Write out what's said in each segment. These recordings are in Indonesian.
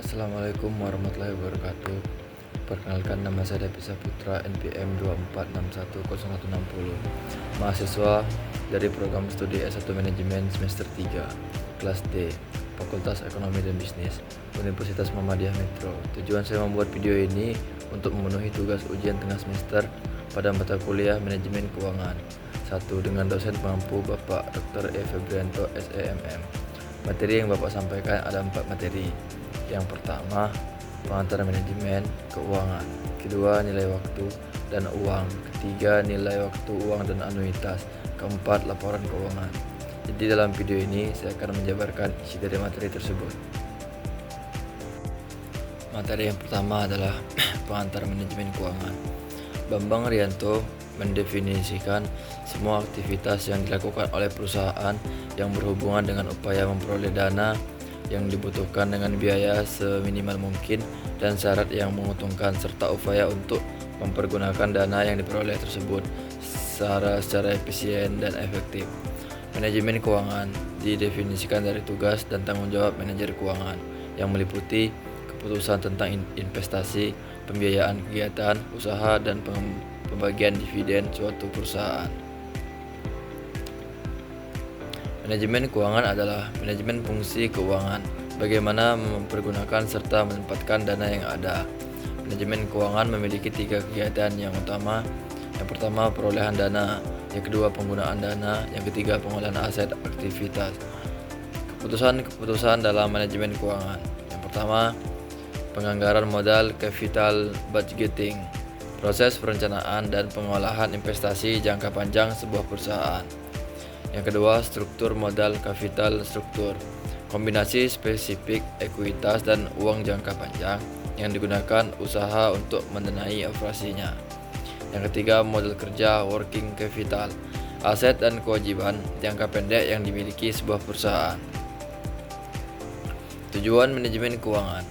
Assalamualaikum warahmatullahi wabarakatuh. Perkenalkan, nama saya Devisa Putra, NPM 2461060, mahasiswa dari program studi S1 Manajemen semester 3, kelas D, Fakultas Ekonomi dan Bisnis, Universitas Muhammadiyah Metro. Tujuan saya membuat video ini untuk memenuhi tugas ujian tengah semester pada mata kuliah Manajemen Keuangan 1 dengan dosen pengampu Bapak Dr. E. Febrianto, SEMM. Materi yang Bapak sampaikan ada 4 materi. Yang pertama, pengantar manajemen keuangan. Kedua, nilai waktu dan uang. Ketiga, nilai waktu, uang dan anuitas. Keempat, laporan keuangan. Jadi dalam video ini saya akan menjabarkan isi dari materi tersebut. Materi yang pertama adalah pengantar manajemen keuangan. Bambang Rianto mendefinisikan semua aktivitas yang dilakukan oleh perusahaan yang berhubungan dengan upaya memperoleh dana yang dibutuhkan dengan biaya seminimal mungkin dan syarat yang menguntungkan, serta upaya untuk mempergunakan dana yang diperoleh tersebut secara efisien dan efektif. Manajemen keuangan didefinisikan dari tugas dan tanggung jawab manajer keuangan yang meliputi keputusan tentang investasi, pembiayaan kegiatan usaha, dan pembagian dividen suatu perusahaan. Manajemen keuangan adalah manajemen fungsi keuangan, bagaimana mempergunakan serta menempatkan dana yang ada. Manajemen keuangan memiliki 3 kegiatan yang utama. Yang pertama, perolehan dana. Yang kedua, penggunaan dana. Yang ketiga, pengolahan aset aktivitas. Keputusan dalam manajemen keuangan. Yang pertama, penganggaran modal, capital budgeting, proses perencanaan dan pengolahan investasi jangka panjang sebuah perusahaan. Yang kedua, struktur modal, capital struktur, kombinasi spesifik ekuitas dan uang jangka panjang yang digunakan usaha untuk mendanai operasinya. Yang ketiga, modal kerja, working capital, aset dan kewajiban jangka pendek yang dimiliki sebuah perusahaan. Tujuan manajemen keuangan: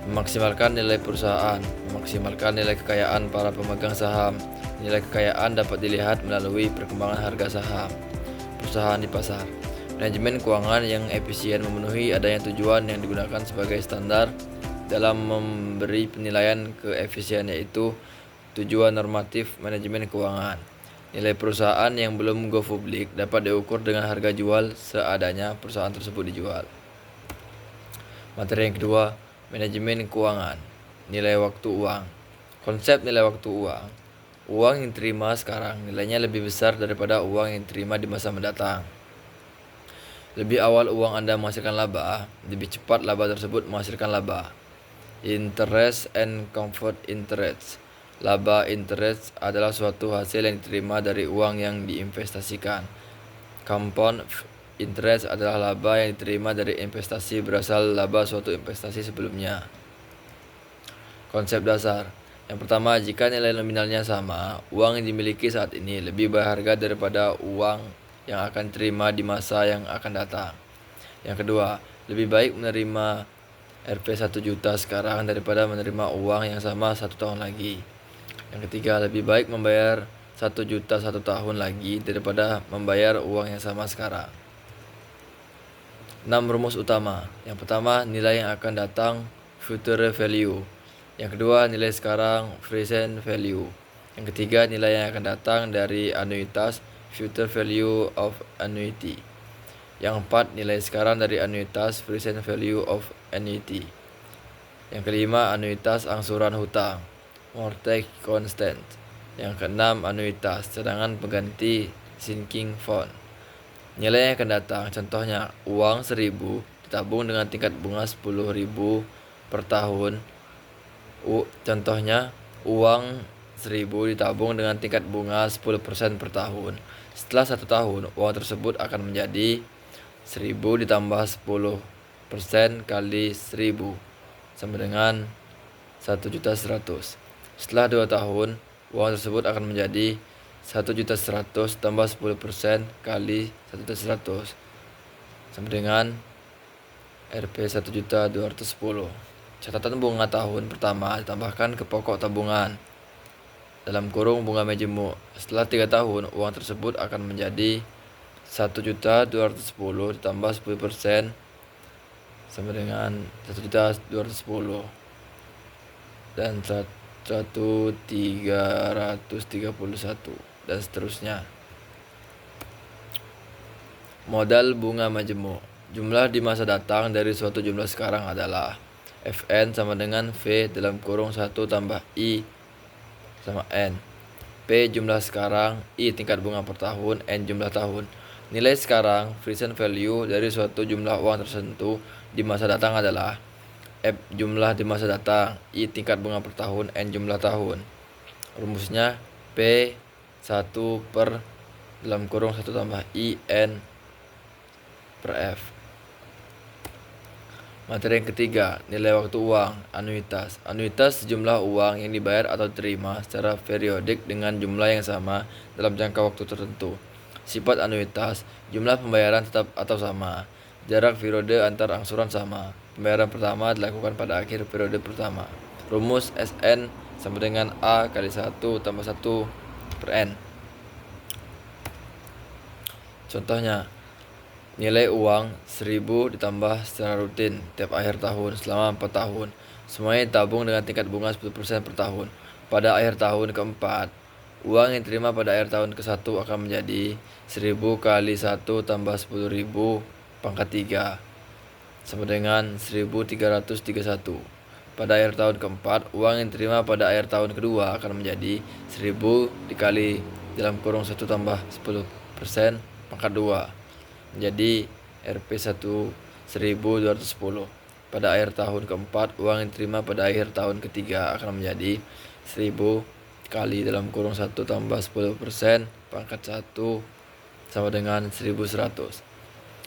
memaksimalkan nilai perusahaan, memaksimalkan nilai kekayaan para pemegang saham. Nilai kekayaan dapat dilihat melalui perkembangan harga saham perusahaan di pasar. Manajemen keuangan yang efisien memenuhi adanya tujuan yang digunakan sebagai standar dalam memberi penilaian keefisiensian, yaitu tujuan normatif manajemen keuangan. Nilai perusahaan yang belum go publik dapat diukur dengan harga jual seadanya perusahaan tersebut dijual. Materi yang kedua, manajemen keuangan, nilai waktu uang. Konsep nilai waktu uang: uang yang diterima sekarang nilainya lebih besar daripada uang yang diterima di masa mendatang. Lebih awal uang Anda menghasilkan laba, lebih cepat laba tersebut menghasilkan laba. Interest and compound interest. Laba interest adalah suatu hasil yang diterima dari uang yang diinvestasikan. Compound interest adalah laba yang diterima dari investasi berasal laba suatu investasi sebelumnya. Konsep dasar: yang pertama, jika nilai nominalnya sama, uang yang dimiliki saat ini lebih berharga daripada uang yang akan diterima di masa yang akan datang. Yang kedua, lebih baik menerima Rp 1 juta sekarang daripada menerima uang yang sama 1 tahun lagi. Yang ketiga, lebih baik membayar 1 juta 1 tahun lagi daripada membayar uang yang sama sekarang. 6 rumus utama. Yang pertama, nilai yang akan datang, future value. Yang kedua, nilai sekarang, present value. Yang ketiga, nilai yang akan datang dari anuitas, future value of annuity. Yang keempat, nilai sekarang dari anuitas, present value of annuity. Yang kelima, anuitas angsuran hutang, mortgage constant. Yang keenam, anuitas cadangan pengganti sinking fund. Nilai yang akan datang, contohnya uang 1.000 ditabung dengan tingkat bunga 10.000 per tahun. Contohnya uang 1.000 ditabung dengan tingkat bunga 10% per tahun. Setelah 1 tahun, uang tersebut akan menjadi 1.000 ditambah 10% kali 1.000 sama dengan 1.100.000. Setelah 2 tahun, uang tersebut akan menjadi 1.100.000 tambah 10% kali 1.100.000 sama dengan Rp 1.210.000. Catatan bunga tahun pertama ditambahkan ke pokok tabungan dalam kurung bunga majemuk. Setelah 3 tahun, uang tersebut akan menjadi 1.210.000 ditambah 10% sama dengan 1.210 dan 1.331 dan seterusnya. Modal bunga majemuk. Jumlah di masa datang dari suatu jumlah sekarang adalah Fn sama dengan V dalam kurung 1 tambah I sama N. P jumlah sekarang, I tingkat bunga per tahun, N jumlah tahun. Nilai sekarang, present value dari suatu jumlah uang tertentu di masa datang adalah F jumlah di masa datang, I tingkat bunga per tahun, N jumlah tahun. Rumusnya P 1 per dalam kurung 1 tambah I N per F. Materi yang ketiga, nilai waktu uang, anuitas. Anuitas sejumlah uang yang dibayar atau diterima secara periodik dengan jumlah yang sama dalam jangka waktu tertentu. Sifat anuitas, jumlah pembayaran tetap atau sama. Jarak periode antar angsuran sama. Pembayaran pertama dilakukan pada akhir periode pertama. Rumus Sn sama dengan A kali 1 tambah 1 per N. Contohnya, nilai uang 1000 ditambah secara rutin tiap akhir tahun selama 4 tahun. Semuanya ditabung dengan tingkat bunga 10% per tahun. Pada akhir tahun keempat, uang yang diterima pada akhir tahun ke-1 akan menjadi 1000 kali 1 tambah 10.000 pangkat 3 sama dengan 1331. Pada akhir tahun keempat, uang yang diterima pada akhir tahun kedua akan menjadi 1000 dikali dalam kurung 1 tambah 10% pangkat 2 menjadi Rp1 1210. Pada akhir tahun keempat, uang yang diterima pada akhir tahun ketiga akan menjadi 1000 kali dalam kurung 1 tambah 10% pangkat 1 sama dengan 1100.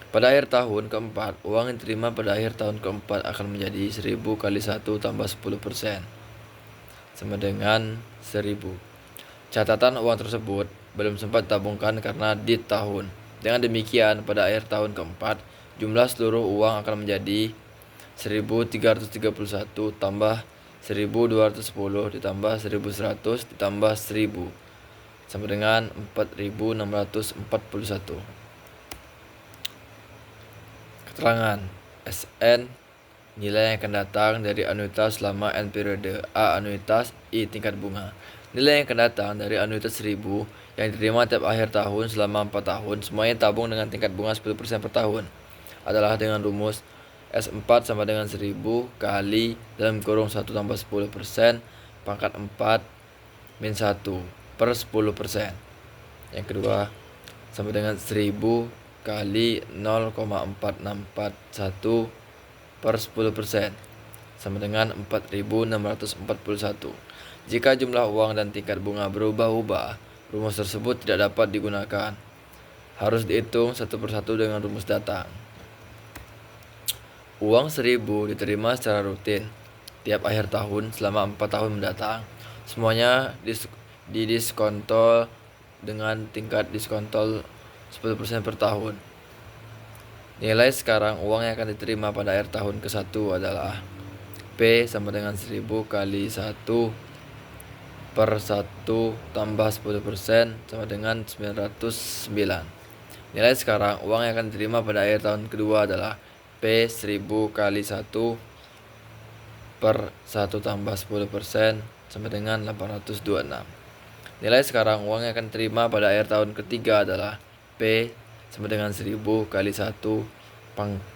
Pada akhir tahun keempat, uang yang diterima pada akhir tahun keempat akan menjadi 1000 kali 1 tambah 10% sama dengan 1000. Catatan uang tersebut belum sempat ditabungkan karena di tahun. Dengan demikian, pada akhir tahun keempat, jumlah seluruh uang akan menjadi 1331 tambah 1210 ditambah 1100 ditambah 1000 sama dengan 4641. Keterangan Sn nilai yang akan datang dari anuitas selama N periode. A anuitas, I tingkat bunga. Nilai yang akan datang dari anuitas 1000 yang diterima tiap akhir tahun selama 4 tahun, semuanya tabung dengan tingkat bunga 10% per tahun, adalah dengan rumus S4 sama dengan 1000 kali dalam kurung 1 tambah 10% pangkat 4 min 1 per 10%. Yang kedua sama dengan 1000 kali 0,4641 per 10% sama dengan 4641. Jika jumlah uang dan tingkat bunga berubah-ubah, rumus tersebut tidak dapat digunakan. Harus dihitung satu persatu dengan rumus datang. Uang 1000 diterima secara rutin tiap akhir tahun selama 4 tahun mendatang. Semuanya didiskontol dengan tingkat diskontol 10% per tahun. Nilai sekarang uang yang akan diterima pada akhir tahun ke-1 adalah P sama dengan 1000 kali 1 per 1 tambah 10% sama dengan 909. Nilai sekarang uang yang akan diterima pada akhir tahun kedua adalah P 1000 kali 1 per 1 tambah 10% sama dengan 826. Nilai sekarang uang yang akan diterima pada akhir tahun ketiga adalah P sama dengan 1000 kali 1 1000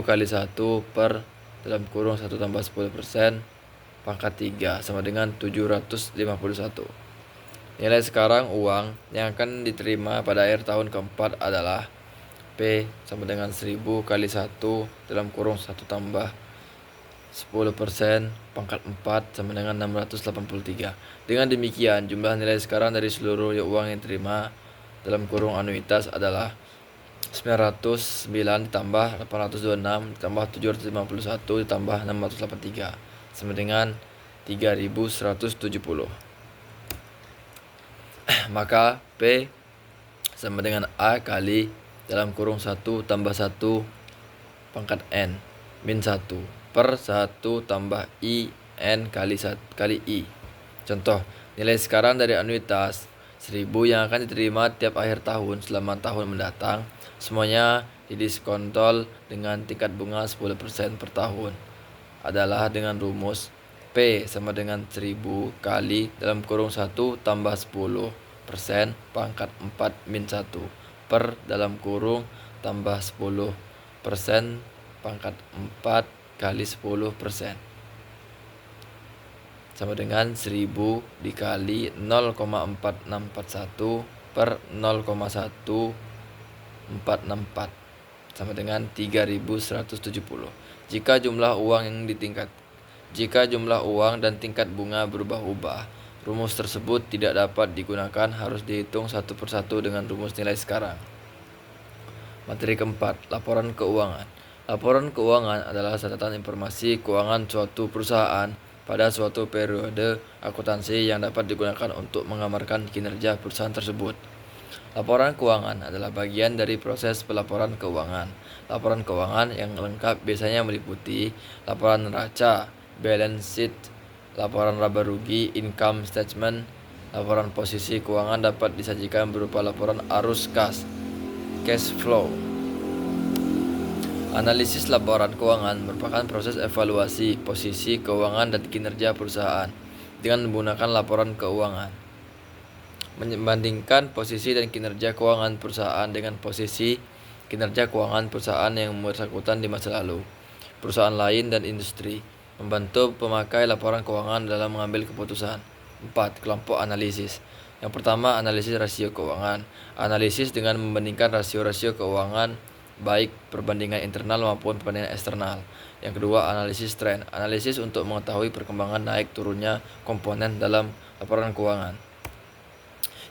kali 1 per dalam kurung 1 tambah 10% pangkat 3 sama dengan 751. Nilai sekarang uang yang akan diterima pada akhir tahun keempat adalah P sama dengan 1000 kali 1 dalam kurung 1 tambah 10% pangkat 4 sama dengan 683. Dengan demikian, jumlah nilai sekarang dari seluruh uang yang diterima dalam kurung anuitas adalah 909 ditambah 826 ditambah 751 ditambah 683 sama dengan 3170. Maka P sama dengan A kali dalam kurung 1 tambah 1 pangkat N min 1 per 1 tambah I N kali I. Contoh, nilai sekarang dari anuitas 1000 yang akan diterima tiap akhir tahun selama tahun mendatang, semuanya didiskontol dengan tingkat bunga 10% per tahun adalah dengan rumus P sama dengan 1000 kali dalam kurung 1 tambah 10% pangkat 4 min 1 per dalam kurung tambah 10% pangkat 4 kali 10% sama dengan 1000 dikali 0,4641 per 0,1464 sama dengan 3170. Jika jumlah uang dan tingkat bunga berubah-ubah, rumus tersebut tidak dapat digunakan, harus dihitung satu persatu dengan rumus nilai sekarang. Materi keempat, laporan keuangan. Laporan keuangan adalah catatan informasi keuangan suatu perusahaan pada suatu periode akuntansi yang dapat digunakan untuk menggambarkan kinerja perusahaan tersebut. Laporan keuangan adalah bagian dari proses pelaporan keuangan. Laporan keuangan yang lengkap biasanya meliputi laporan neraca, balance sheet, laporan laba rugi, income statement. Laporan posisi keuangan dapat disajikan berupa laporan arus kas, cash flow. Analisis laporan keuangan merupakan proses evaluasi posisi keuangan dan kinerja perusahaan dengan menggunakan laporan keuangan. Membandingkan posisi dan kinerja keuangan perusahaan dengan posisi kinerja keuangan perusahaan yang bersangkutan di masa lalu, perusahaan lain dan industri. Membantu pemakai laporan keuangan dalam mengambil keputusan. 4. Kelompok analisis. Yang pertama, analisis rasio keuangan. Analisis dengan membandingkan rasio-rasio keuangan baik perbandingan internal maupun perbandingan eksternal. Yang kedua, analisis tren. Analisis untuk mengetahui perkembangan naik turunnya komponen dalam laporan keuangan.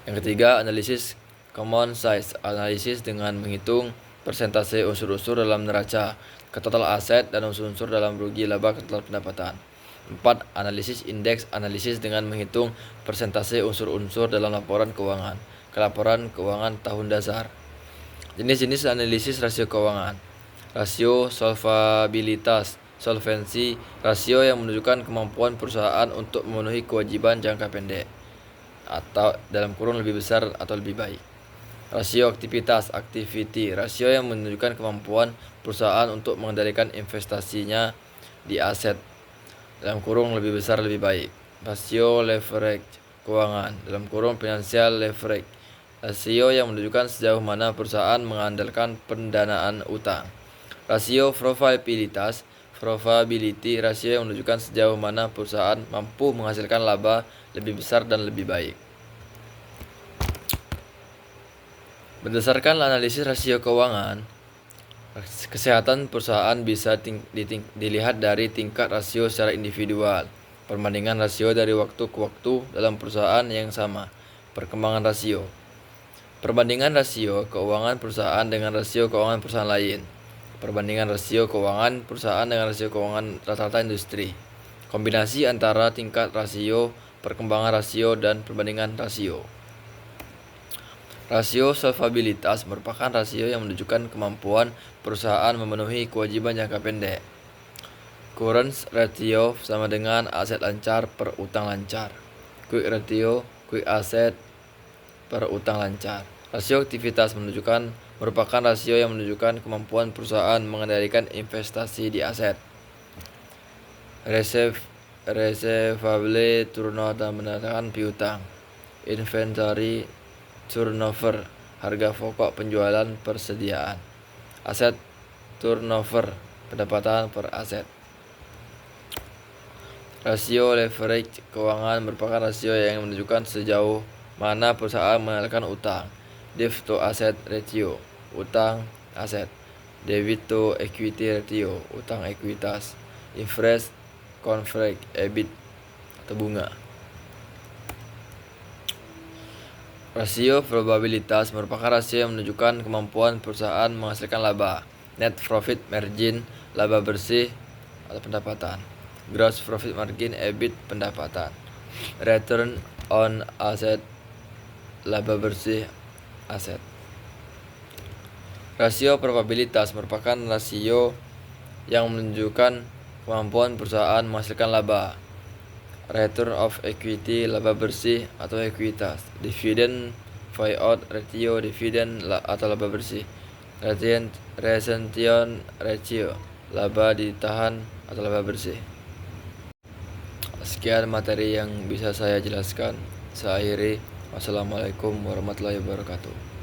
Yang ketiga, analisis common size. Analisis dengan menghitung persentase unsur-unsur dalam neraca ke total aset dan unsur-unsur dalam rugi laba ke total pendapatan. 4. Analisis indeks. Analisis dengan menghitung persentase unsur-unsur dalam laporan keuangan ke laporan keuangan tahun dasar. Jenis-jenis analisis rasio keuangan. Rasio solvabilitas, solvensi, rasio yang menunjukkan kemampuan perusahaan untuk memenuhi kewajiban jangka pendek atau dalam kurung lebih besar atau lebih baik. Rasio aktivitas, activity, rasio yang menunjukkan kemampuan perusahaan untuk mengendalikan investasinya di aset dalam kurung lebih besar lebih baik. Rasio leverage, keuangan dalam kurung financial leverage, rasio yang menunjukkan sejauh mana perusahaan mengandalkan pendanaan utang. Rasio probabilitas, probability, rasio yang menunjukkan sejauh mana perusahaan mampu menghasilkan laba lebih besar dan lebih baik. Berdasarkan analisis rasio keuangan, kesehatan perusahaan bisa dilihat dari tingkat rasio secara individual, perbandingan rasio dari waktu ke waktu dalam perusahaan yang sama, perkembangan rasio, perbandingan rasio keuangan perusahaan dengan rasio keuangan perusahaan lain, perbandingan rasio keuangan perusahaan dengan rasio keuangan rata-rata industri, kombinasi antara tingkat rasio, perkembangan rasio, dan perbandingan rasio. Rasio solvabilitas merupakan rasio yang menunjukkan kemampuan perusahaan memenuhi kewajiban jangka pendek. Current ratio sama dengan aset lancar per utang lancar. Quick ratio, quick asset per utang lancar. Rasio aktivitas merupakan rasio yang menunjukkan kemampuan perusahaan mengendalikan investasi di aset. Receivable turnover menandakan piutang. Inventory turnover, harga pokok penjualan persediaan. Aset turnover, pendapatan per aset. Rasio leverage keuangan merupakan rasio yang menunjukkan sejauh mana perusahaan mengendalikan utang. Debt to asset ratio, utang aset. Debit to equity ratio, utang ekuitas. Interest coverage, EBIT atau bunga. Rasio probabilitas merupakan rasio yang menunjukkan kemampuan perusahaan menghasilkan laba. Net profit margin, laba bersih atau pendapatan. Gross profit margin, EBIT, pendapatan. Return on asset, laba bersih aset. Rasio probabilitas merupakan rasio yang menunjukkan kemampuan perusahaan menghasilkan laba. Return of equity, laba bersih atau ekuitas. Dividend payout ratio, dividen atau laba bersih. retention ratio, laba ditahan atau laba bersih. Sekian materi yang bisa saya jelaskan. Saya akhiri. Wassalamualaikum warahmatullahi wabarakatuh.